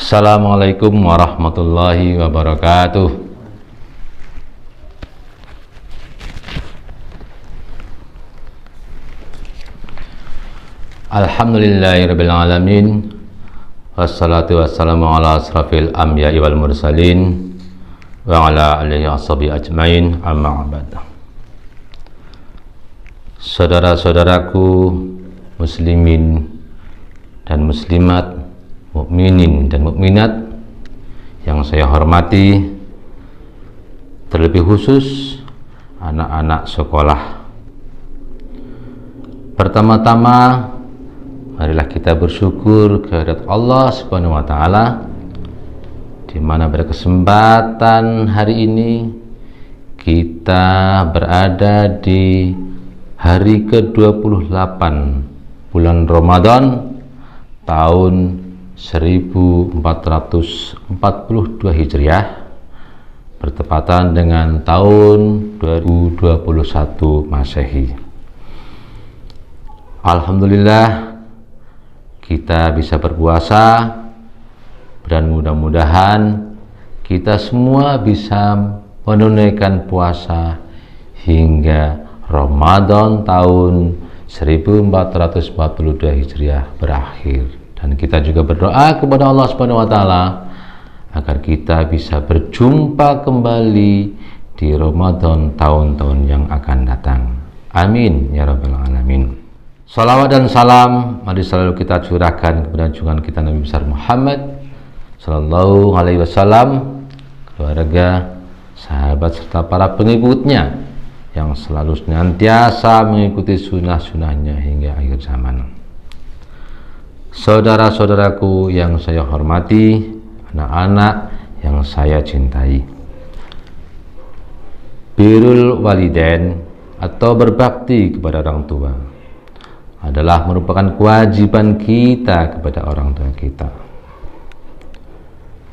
Assalamualaikum warahmatullahi wabarakatuh. Alhamdulillahirabbil alamin. Wassalatu wassalamu ala asrafil anbiya'i wal mursalin wa ala alihi washabihi ajmain, amma ba'd. Saudara-saudaraku muslimin dan muslimat, mukminin dan mukminat yang saya hormati, terlebih khusus anak-anak sekolah. Pertama-tama, marilah kita bersyukur kehadirat Allah Subhanahu wa taala, di mana pada kesempatan hari ini kita berada di hari ke-28 bulan Ramadan tahun 1442 Hijriah, bertepatan dengan tahun 2021 Masehi. Alhamdulillah kita bisa berpuasa, dan mudah-mudahan kita semua bisa menunaikan puasa hingga Ramadan tahun 1442 Hijriah berakhir. Dan kita juga berdoa kepada Allah Subhanahu wa taala agar kita bisa berjumpa kembali di Ramadan tahun-tahun yang akan datang. Amin ya rabbal alamin. Salawat dan salam mari selalu kita curahkan kepada junjungan kita Nabi besar Muhammad sallallahu alaihi wasallam, keluarga, sahabat serta para pengikutnya yang selalu senantiasa mengikuti sunnah-sunnahnya hingga akhir zaman. Saudara-saudaraku yang saya hormati, anak-anak yang saya cintai, birrul walidain atau berbakti kepada orang tua adalah merupakan kewajiban kita kepada orang tua kita,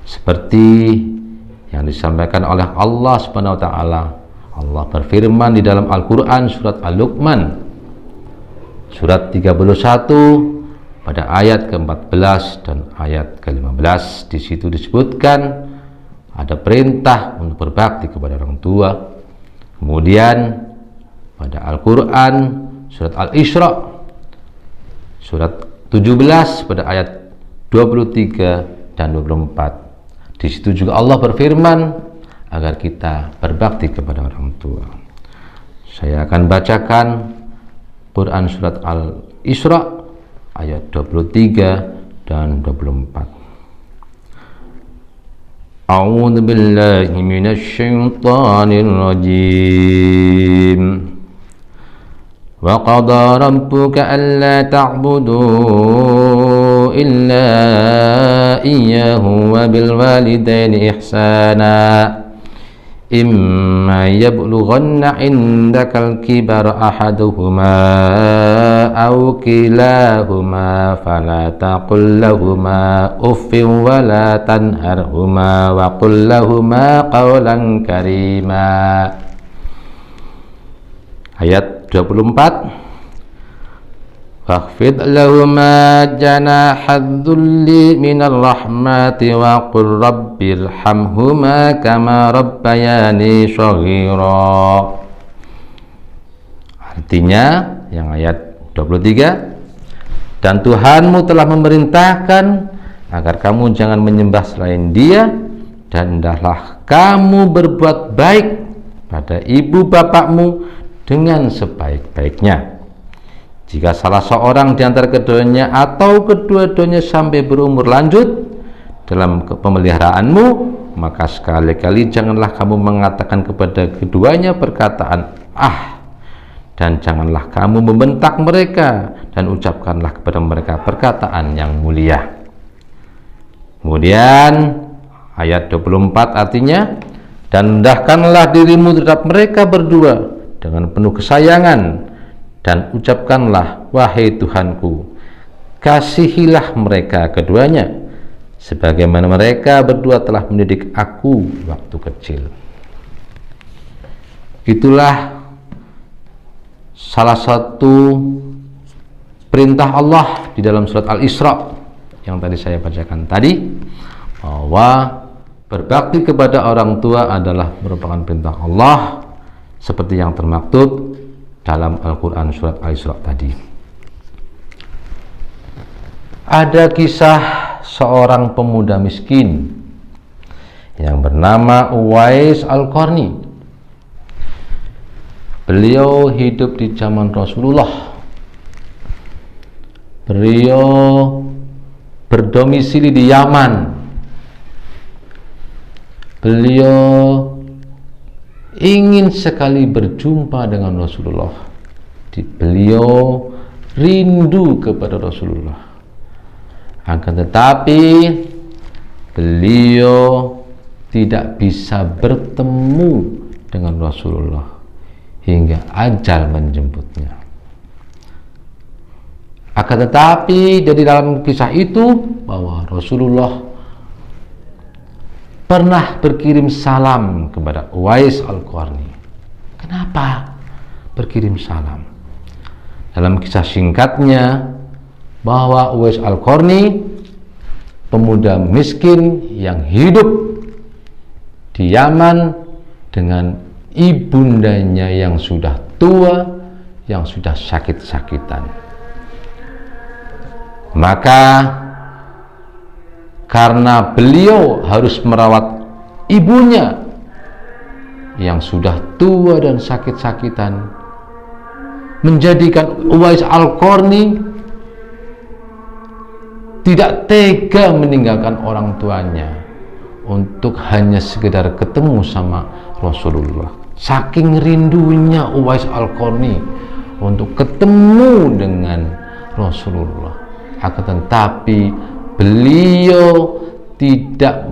seperti yang disampaikan oleh Allah Subhanahu wa taala. Allah berfirman di dalam Al-Quran surat Al-Luqman surat 31 pada ayat ke-14 dan ayat ke-15. Di situ disebutkan ada perintah untuk berbakti kepada orang tua. Kemudian pada Al-Quran surat Al-Isra surat 17 pada ayat 23 dan 24. Di situ juga Allah berfirman agar kita berbakti kepada orang tua. Saya akan bacakan Quran surat Al-Isra ayat 23 dan 24. A'udzu billahi minasy syaithanir rajim. Wa qada rabbuka alla ta'budu illa iyyahu wa bil walidaini ihsana. Imma yablughanna indakal kibara ahaduhuma aw kilahuma fala taqul lahuma uffin wa la tanharhuma wa qul lahuma qawlan karima. Ayat 24. Wakhfid lahuma janahadz-dzulli minal rahmati wa qur rabbirhamhuma kama rabbayani shaghira. Artinya yang ayat 23, dan Tuhanmu telah memerintahkan agar kamu jangan menyembah selain Dia, dan hendaklah kamu berbuat baik pada ibu bapakmu dengan sebaik-baiknya. Jika salah seorang di antara keduanya atau kedua-duanya sampai berumur lanjut dalam pemeliharaanmu, maka sekali-kali janganlah kamu mengatakan kepada keduanya perkataan "ah", dan janganlah kamu membentak mereka, dan ucapkanlah kepada mereka perkataan yang mulia. Kemudian ayat 24 artinya, dan rendahkanlah dirimu terhadap mereka berdua dengan penuh kesayangan, dan ucapkanlah, wahai Tuhanku, kasihilah mereka keduanya sebagaimana mereka berdua telah mendidik aku waktu kecil. Itulah salah satu perintah Allah di dalam surat Al-Isra yang tadi saya bacakan tadi, bahwa berbakti kepada orang tua adalah merupakan perintah Allah seperti yang termaktub dalam Al-Quran surat Al-Isra tadi. Ada kisah seorang pemuda miskin yang bernama Uwais Al-Qarni. Beliau hidup di zaman Rasulullah. Beliau berdomisili di Yaman. Beliau ingin sekali berjumpa dengan Rasulullah. Beliau rindu kepada Rasulullah. Akan tetapi beliau tidak bisa bertemu dengan Rasulullah hingga ajal menjemputnya. Akan tetapi dari dalam kisah itu bahwa Rasulullah pernah berkirim salam kepada Uwais Al-Qarni. Kenapa berkirim salam? Dalam kisah singkatnya bahwa Uwais Al-Qarni, pemuda miskin yang hidup di Yaman dengan ibundanya yang sudah tua, yang sudah sakit-sakitan. Maka karena beliau harus merawat ibunya yang sudah tua dan sakit-sakitan, menjadikan Uwais Al-Qarni tidak tega meninggalkan orang tuanya untuk hanya sekedar ketemu sama Rasulullah. Saking rindunya Uwais Al-Qarni untuk ketemu dengan Rasulullah. Akan tetapi beliau tidak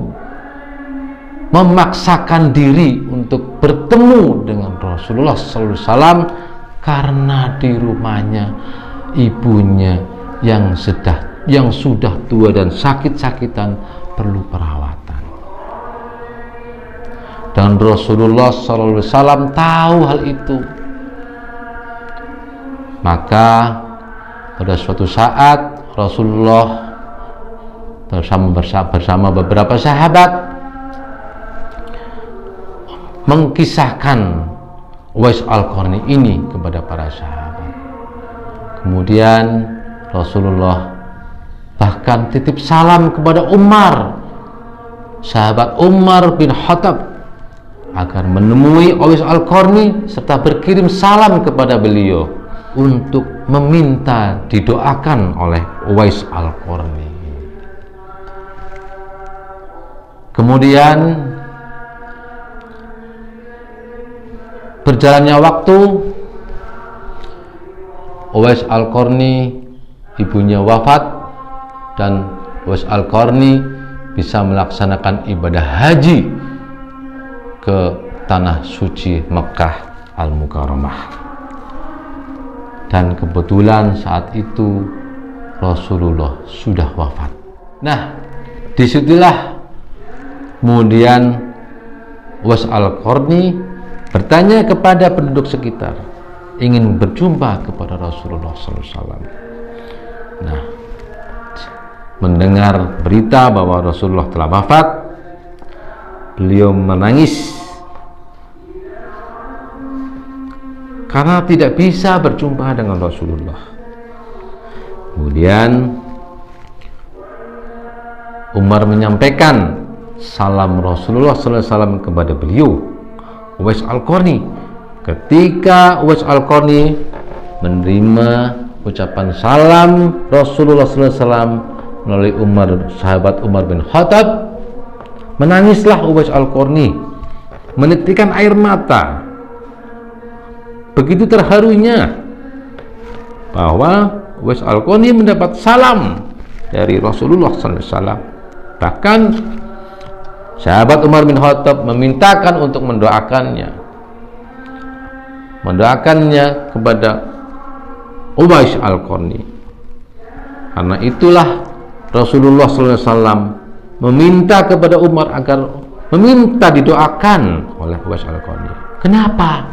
memaksakan diri untuk bertemu dengan Rasulullah SAW karena di rumahnya ibunya yang sudah tua dan sakit-sakitan perlu perawatan. Dan Rasulullah SAW tahu hal itu. Maka pada suatu saat Rasulullah bersama beberapa sahabat mengkisahkan Uwais Al-Qarni ini kepada para sahabat. Kemudian Rasulullah bahkan titip salam kepada Umar, sahabat Umar bin Khattab, agar menemui Uwais Al-Qarni serta berkirim salam kepada beliau untuk meminta didoakan oleh Uwais Al-Qarni. Kemudian berjalannya waktu, Uwais Al-Qarni ibunya wafat dan Uwais Al-Qarni bisa melaksanakan ibadah haji ke tanah suci Mekah Al-Mukarramah. Dan kebetulan saat itu Rasulullah sudah wafat. Nah, disitulah kemudian Uwais Al-Qarni bertanya kepada penduduk sekitar, ingin berjumpa kepada Rasulullah SAW. Nah, mendengar berita bahwa Rasulullah telah wafat, beliau menangis karena tidak bisa berjumpa dengan Rasulullah. Kemudian Umar menyampaikan salam Rasulullah SAW kepada beliau, Uwais Al-Qarni. Ketika Uwais Al-Qarni menerima ucapan salam Rasulullah SAW melalui sahabat Umar bin Khattab, menangislah Uwais Al-Qarni, menitikkan air mata. Begitu terharunya bahwa Uwais Al-Qarni mendapat salam dari Rasulullah SAW. Bahkan sahabat Umar bin Khattab memintakan untuk mendoakannya kepada Uwais Al-Qarni. Karena itulah Rasulullah SAW meminta kepada Umar agar meminta didoakan oleh Uwais Al-Qarni. Kenapa?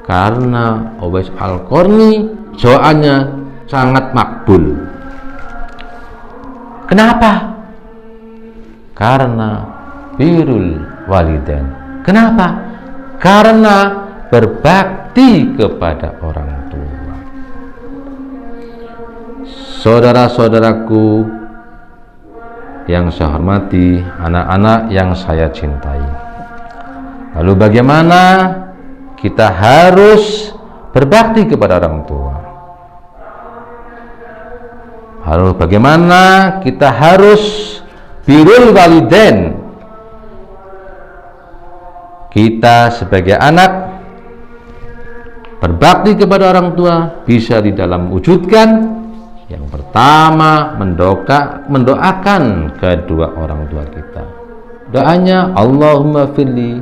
Karena Uwais Al-Qarni doanya sangat makbul. Kenapa? Karena birrul walidain. Kenapa? Karena berbakti kepada orang tua. Saudara-saudaraku yang saya hormati, anak-anak yang saya cintai. Lalu bagaimana kita harus berbakti kepada orang tua? Lalu bagaimana kita harus birrul walidain? Kita sebagai anak berbakti kepada orang tua bisa di dalam wujudkan yang pertama mendoakan kedua orang tua kita. Doanya Allahumma firli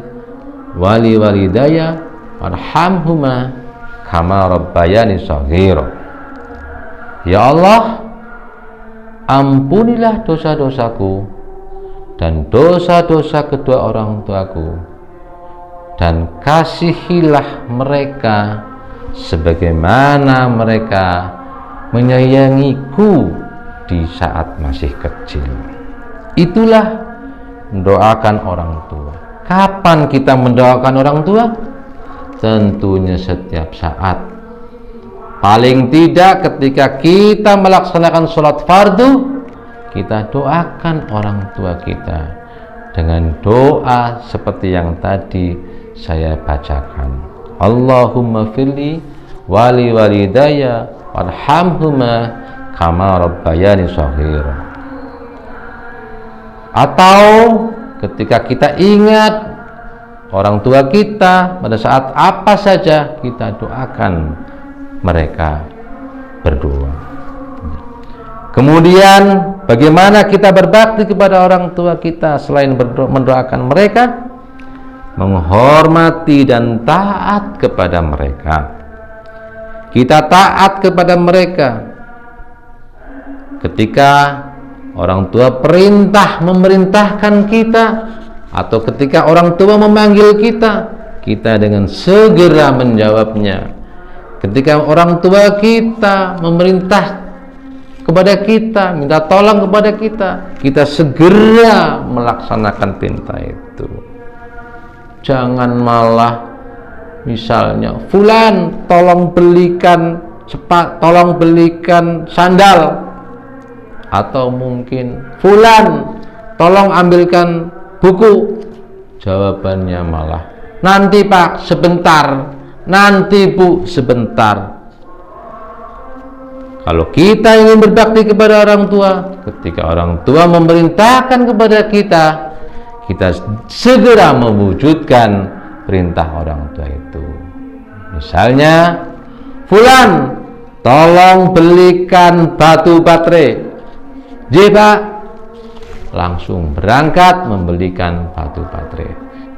wali walidaya warhamhuma kama rabbayani shaghira. Ya Allah, ampunilah dosa-dosaku dan dosa-dosa kedua orang tuaku, dan kasihilah mereka sebagaimana mereka menyayangiku di saat masih kecil. Itulah mendoakan orang tua. Kapan kita mendoakan orang tua? Tentunya setiap saat. Paling tidak ketika kita melaksanakan sholat fardu, kita doakan orang tua kita dengan doa seperti yang tadi saya bacakan. Allahumma firli wali walidaya warhamhuma kama rabbayani shaghira. Atau ketika kita ingat orang tua kita pada saat apa saja, kita doakan mereka berdoa. Kemudian bagaimana kita berbakti kepada orang tua kita selain mendoakan mereka? Menghormati dan taat kepada mereka. Kita taat kepada mereka ketika orang tua memerintahkan kita, atau ketika orang tua memanggil kita, kita dengan segera menjawabnya. Ketika orang tua kita memerintah kepada kita, minta tolong kepada kita, kita segera melaksanakan perintah itu. Jangan malah misalnya, fulan tolong belikan sandal, atau mungkin fulan tolong ambilkan buku. Jawabannya malah, nanti Pak sebentar, nanti Bu sebentar. Kalau kita ingin berbakti kepada orang tua, ketika orang tua memerintahkan kepada kita, kita segera mewujudkan perintah orang tua itu. Misalnya, fulan tolong belikan batu baterai. Ji Pak, langsung berangkat membelikan batu baterai.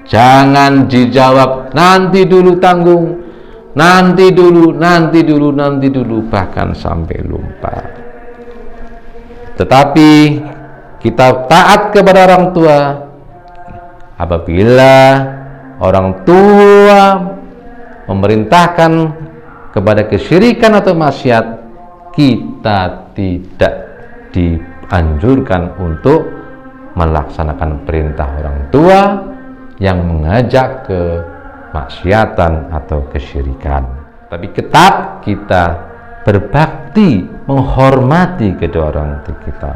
Jangan dijawab nanti dulu tanggung, nanti dulu, bahkan sampai lupa. Tetapi kita taat kepada orang tua apabila orang tua memerintahkan kepada kesyirikan atau maksiat, kita tidak dianjurkan untuk melaksanakan perintah orang tua yang mengajak ke maksiatan atau kesyirikan. Tapi tetap kita berbakti, menghormati kedua orang tua kita.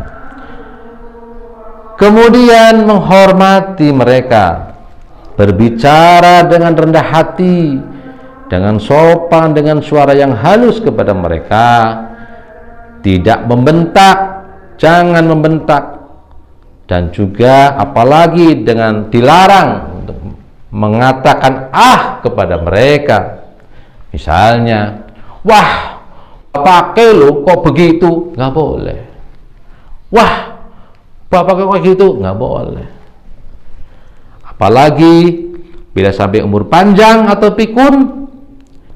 Kemudian menghormati mereka, berbicara dengan rendah hati, dengan sopan, dengan suara yang halus kepada mereka, tidak membentak, jangan membentak, dan juga apalagi dengan dilarang untuk mengatakan kepada mereka. Misalnya, wah, pakai lo kok begitu, nggak boleh. Wah, bapak kok gitu, nggak boleh. Apalagi bila sampai umur panjang atau pikun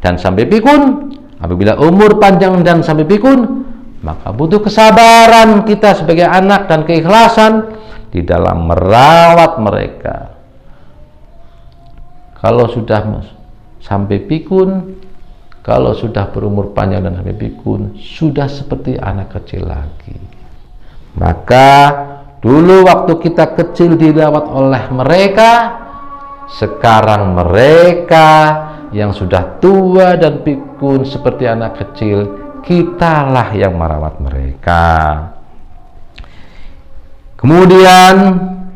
dan sampai pikun. Apabila umur panjang dan sampai pikun, maka butuh kesabaran kita sebagai anak dan keikhlasan di dalam merawat mereka. Kalau sudah sampai pikun, kalau sudah berumur panjang dan sampai pikun, sudah seperti anak kecil lagi. Maka dulu waktu kita kecil dirawat oleh mereka, sekarang mereka yang sudah tua dan pikun seperti anak kecil, kitalah yang merawat mereka. Kemudian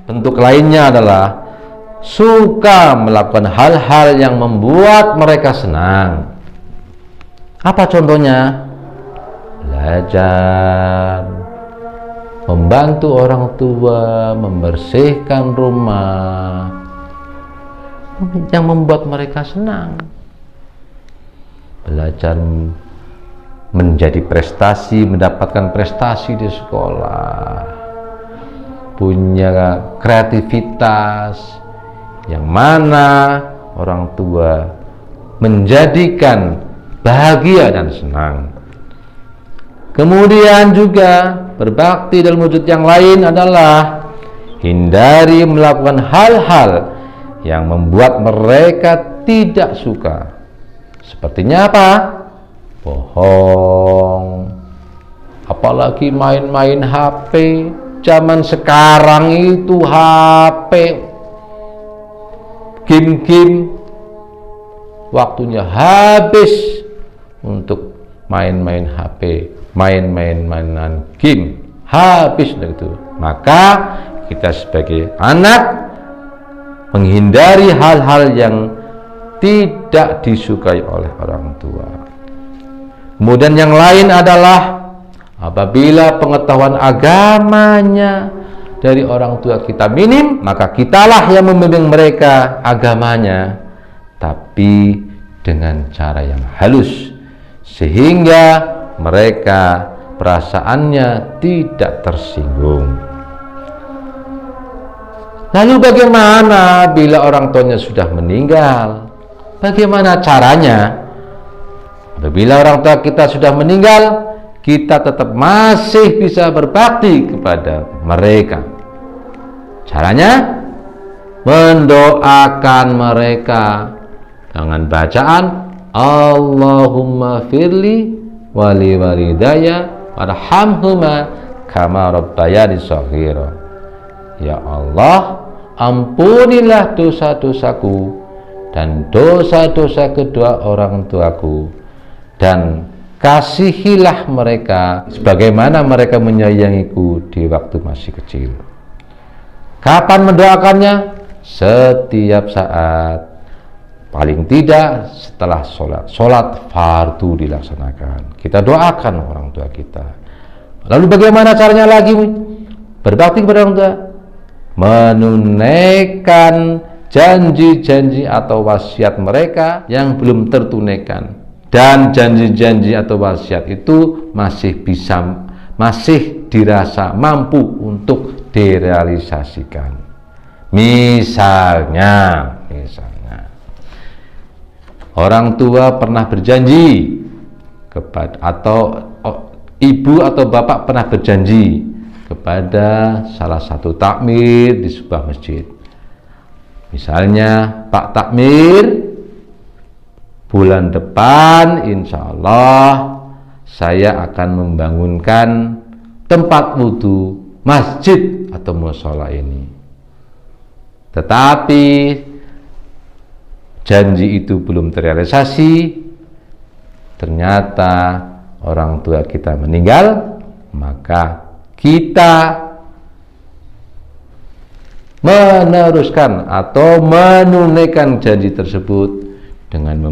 bentuk lainnya adalah suka melakukan hal-hal yang membuat mereka senang. Apa contohnya? Belajar, membantu orang tua, membersihkan rumah, yang membuat mereka senang. Belajar menjadi prestasi, mendapatkan prestasi di sekolah, punya kreativitas yang mana orang tua menjadikan bahagia dan senang. Kemudian juga berbakti dalam wujud yang lain adalah hindari melakukan hal-hal yang membuat mereka tidak suka. Sepertinya apa? Bohong, apalagi main-main HP. Zaman sekarang itu HP, game-game, waktunya habis untuk main-main HP, mainan game, habis itu. Maka kita sebagai anak menghindari hal-hal yang tidak disukai oleh orang tua. Kemudian yang lain adalah apabila pengetahuan agamanya dari orang tua kita minim, maka kitalah yang membimbing mereka agamanya, tapi dengan cara yang halus, sehingga mereka perasaannya tidak tersinggung. Lalu bagaimana bila orang tuanya sudah meninggal? Bagaimana caranya? Apabila orang tua kita sudah meninggal, kita tetap masih bisa berbakti kepada mereka. Caranya mendoakan mereka dengan bacaan Allahumma firli wali walidaya warhamhuma kama rabbayani shaghira. Ya Allah, ampunilah dosa-dosaku dan dosa-dosa kedua orang tuaku, dan kasihilah mereka sebagaimana mereka menyayangiku di waktu masih kecil. Kapan mendoakannya? Setiap saat, paling tidak setelah sholat fardu dilaksanakan, kita doakan orang tua kita. Lalu bagaimana caranya lagi berbakti kepada orang tua? Menunaikan janji-janji atau wasiat mereka yang belum tertunaikan, dan janji-janji atau wasiat itu masih dirasa mampu untuk direalisasikan. Misalnya orang tua pernah berjanji kepada, atau ibu atau bapak pernah berjanji kepada salah satu takmir di sebuah masjid. Misalnya, Pak Takmir, bulan depan insya Allah saya akan membangunkan tempat wudhu masjid atau mushola ini. Tetapi janji itu belum terrealisasi, ternyata orang tua kita meninggal, maka kita meneruskan atau menunaikan janji tersebut dengan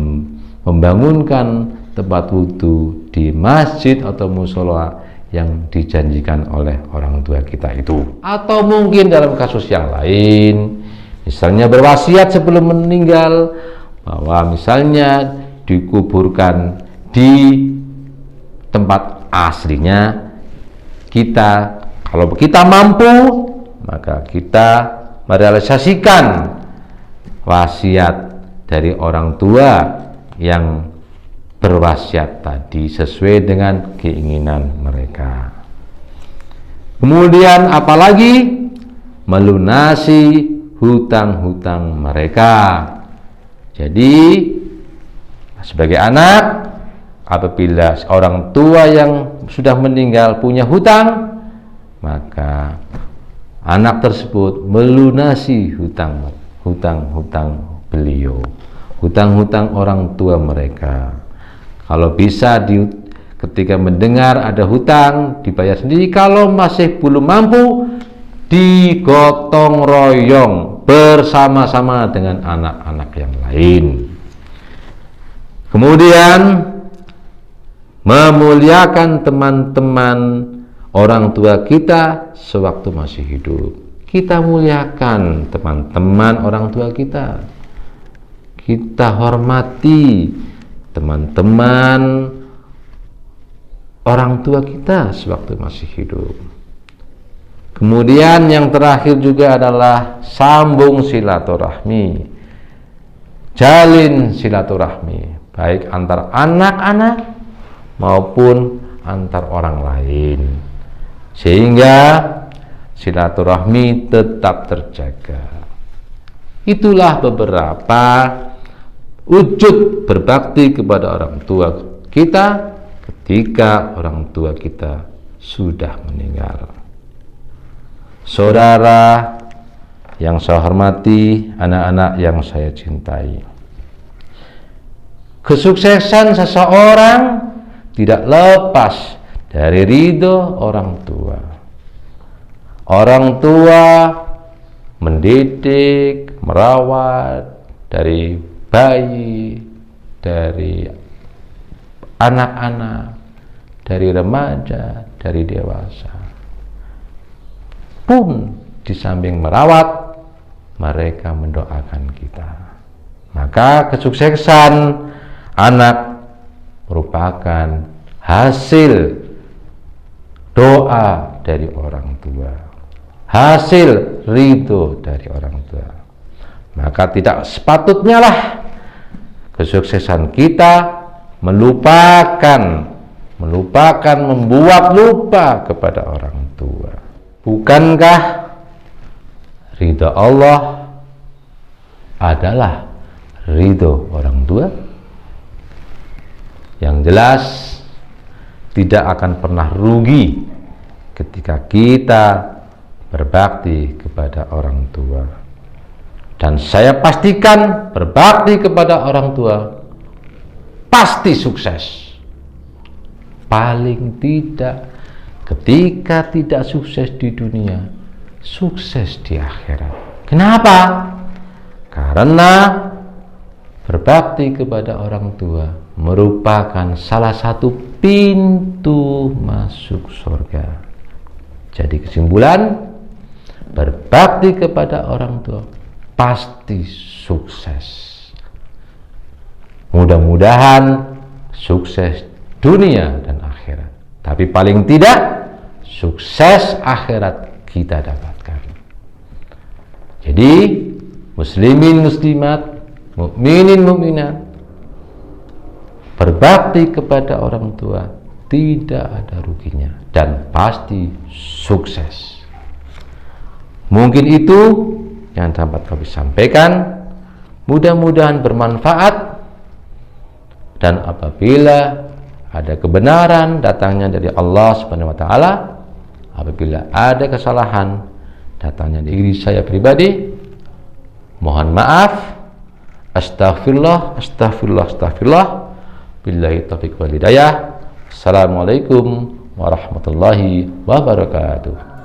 membangunkan tempat wudhu di masjid atau musola yang dijanjikan oleh orang tua kita itu. Atau mungkin dalam kasus yang lain, misalnya berwasiat sebelum meninggal bahwa misalnya dikuburkan di tempat aslinya. Kita, kalau kita mampu, maka kita merealisasikan wasiat dari orang tua yang berwasiat tadi sesuai dengan keinginan mereka. Kemudian apalagi melunasi hutang-hutang mereka. Jadi sebagai anak, apabila orang tua yang sudah meninggal punya hutang, maka anak tersebut melunasi hutang-hutang beliau, hutang-hutang orang tua mereka. Kalau bisa ketika mendengar ada hutang dibayar sendiri, kalau masih belum mampu digotong royong bersama-sama dengan anak-anak yang lain. Kemudian memuliakan teman-teman orang tua kita sewaktu masih hidup. Kita muliakan teman-teman orang tua kita. Kita hormati teman-teman orang tua kita sewaktu masih hidup. Kemudian yang terakhir juga adalah sambung silaturahmi. Jalin silaturahmi, baik antar anak-anak maupun antar orang lain, sehingga silaturahmi tetap terjaga. Itulah beberapa wujud berbakti kepada orang tua kita ketika orang tua kita sudah meninggal. Saudara yang saya hormati, anak-anak yang saya cintai, kesuksesan seseorang tidak lepas dari ridho orang tua. Orang tua mendidik, merawat dari bayi, dari anak-anak, dari remaja, dari dewasa. Pun di samping merawat, mereka mendoakan kita. Maka kesuksesan anak merupakan hasil doa dari orang tua, hasil ridho dari orang tua. Maka tidak sepatutnya lah kesuksesan kita membuat lupa kepada orang tua. Bukankah ridho Allah adalah ridho orang tua? Yang jelas tidak akan pernah rugi ketika kita berbakti kepada orang tua. Dan saya pastikan berbakti kepada orang tua pasti sukses. Paling tidak ketika tidak sukses di dunia, sukses di akhirat. Kenapa? Karena berbakti kepada orang tua merupakan salah satu pintu masuk surga. Jadi kesimpulan, berbakti kepada orang tua pasti sukses. Mudah-mudahan sukses dunia dan akhirat. Tapi paling tidak sukses akhirat kita dapatkan. Jadi muslimin muslimat, mukminin mukminat, berbakti kepada orang tua tidak ada ruginya dan pasti sukses. Mungkin itu yang dapat kami sampaikan. Mudah-mudahan bermanfaat, dan apabila ada kebenaran datangnya dari Allah Subhanahu wa taala, apabila ada kesalahan datangnya dari diri saya pribadi, mohon maaf. Astaghfirullah. Billahi taufiq wal hidayah. Assalamualaikum warahmatullahi wabarakatuh.